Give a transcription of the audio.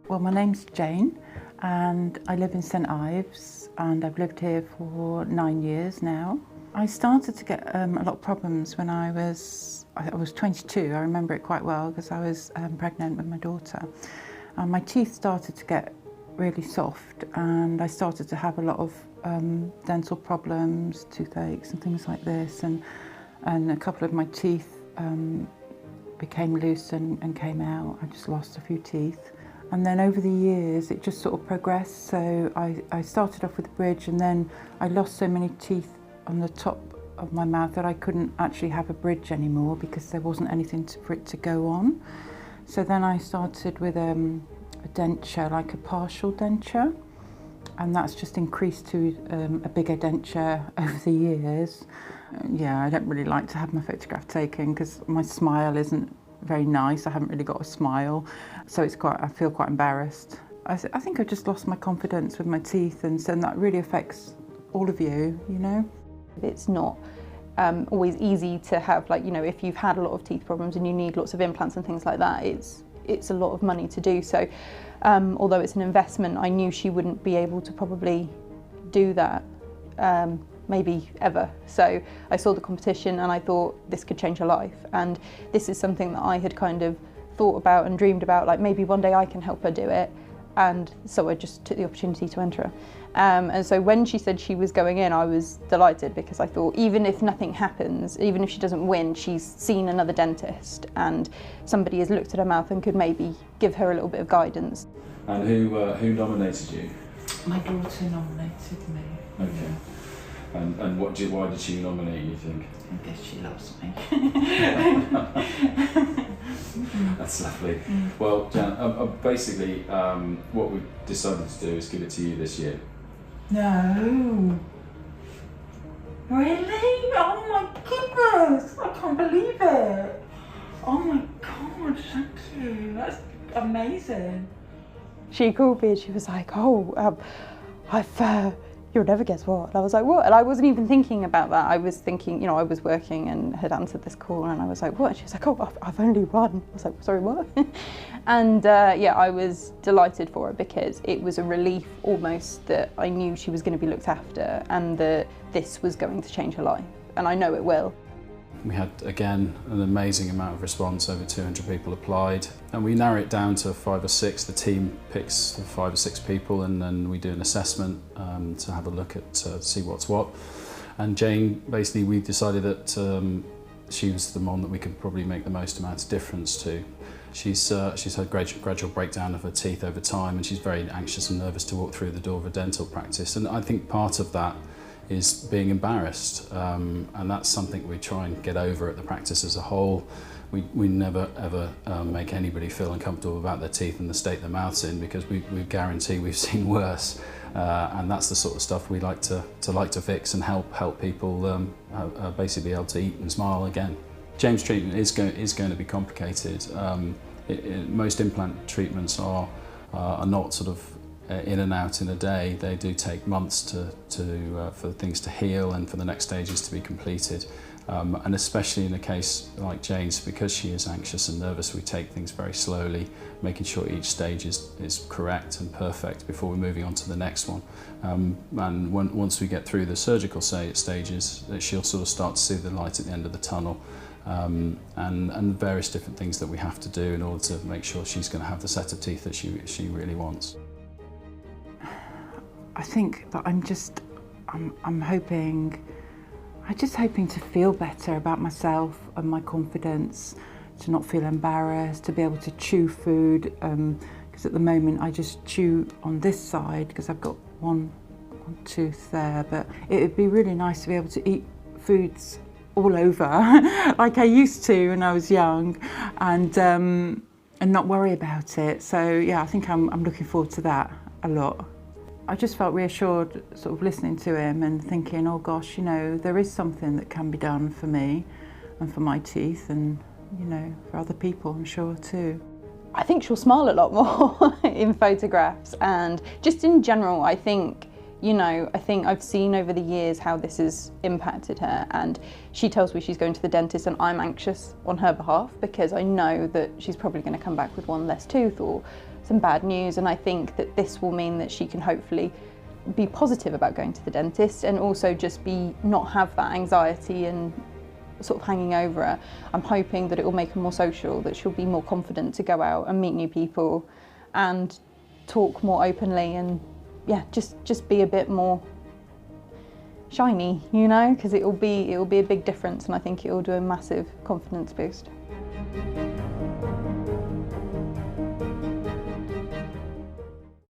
Well, my name's Jane and I live in St Ives and I've lived here for 9 years now. I started to get a lot of problems when I was 22. I remember it quite well because I was pregnant with my daughter. My teeth started to get really soft and I started to have a lot of dental problems, toothaches and things like this, and a couple of my teeth became loose and came out. I just lost a few teeth. And then over the years it just sort of progressed. So I started off with a bridge and then I lost so many teeth on the top of my mouth that I couldn't actually have a bridge anymore because there wasn't anything for it to go on. So then I started with a denture, like a partial denture, and that's just increased to a bigger denture over the years. Yeah, I don't really like to have my photograph taken because my smile isn't very nice. I haven't really got a smile, so I feel quite embarrassed. I think I just lost my confidence with my teeth, and so that really affects all of you, you know. It's not always easy to have, like, you know, if you've had a lot of teeth problems and you need lots of implants and things like that, it's a lot of money to do. So although it's an investment, I knew she wouldn't be able to probably do that maybe ever. So I saw the competition and I thought this could change her life, and this is something that I had kind of thought about and dreamed about, like maybe one day I can help her do it. And so I just took the opportunity to enter her. And so when she said she was going in, I was delighted because I thought even if nothing happens, even if she doesn't win, she's seen another dentist and somebody has looked at her mouth and could maybe give her a little bit of guidance. And who nominated you? My daughter nominated me. Okay. And why did she nominate you, think? I guess she loves me. That's lovely. Well, Jan, basically what we've decided to do is give it to you this year. No. Really? Oh my goodness, I can't believe it. Oh my God, thank you. That's amazing. She called me and she was like, you'll never guess what. And I was like, what? And I wasn't even thinking about that. I was thinking, you know, I was working and had answered this call and I was like, what? And she was like, oh, I've only won. I was like, sorry, what? And yeah, I was delighted for her because it was a relief almost that I knew she was going to be looked after and that this was going to change her life. And I know it will. We had, again, an amazing amount of response. Over 200 people applied. And we narrow it down to 5 or 6. The team picks 5 or 6 people and then we do an assessment to have a look at, see what's what. And Jane, basically, we decided that she was the one that we could probably make the most amount of difference to. She's had gradual breakdown of her teeth over time and she's very anxious and nervous to walk through the door of a dental practice. And I think part of that is being embarrassed, and that's something we try and get over at the practice as a whole. We never ever make anybody feel uncomfortable about their teeth and the state their mouth's in, because we guarantee we've seen worse, and that's the sort of stuff we like to fix and help people basically be able to eat and smile again. Jane's treatment is going to be complicated. Most implant treatments are not sort of in and out in a day. They do take months for things to heal and for the next stages to be completed. And especially in a case like Jane's, because she is anxious and nervous, we take things very slowly, making sure each stage is correct and perfect before we're moving on to the next one. And once we get through the surgical stages, she'll sort of start to see the light at the end of the tunnel, and various different things that we have to do in order to make sure she's going to have the set of teeth that she really wants. I think that I'm just hoping to feel better about myself and my confidence, to not feel embarrassed, to be able to chew food, because at the moment I just chew on this side because I've got one tooth there, but it would be really nice to be able to eat foods all over like I used to when I was young, and not worry about it. So yeah, I think I'm looking forward to that a lot. I just felt reassured sort of listening to him and thinking, oh gosh, you know, there is something that can be done for me and for my teeth, and, you know, for other people, I'm sure too. I think she'll smile a lot more in photographs, and just in general, I think, you know, I think I've seen over the years how this has impacted her, and she tells me she's going to the dentist and I'm anxious on her behalf because I know that she's probably going to come back with one less tooth or some bad news, and I think that this will mean that she can hopefully be positive about going to the dentist and also just not have that anxiety and sort of hanging over her. I'm hoping that it will make her more social, that she'll be more confident to go out and meet new people and talk more openly, and yeah, just be a bit more shiny, you know, because it will be a big difference, and I think it will do a massive confidence boost.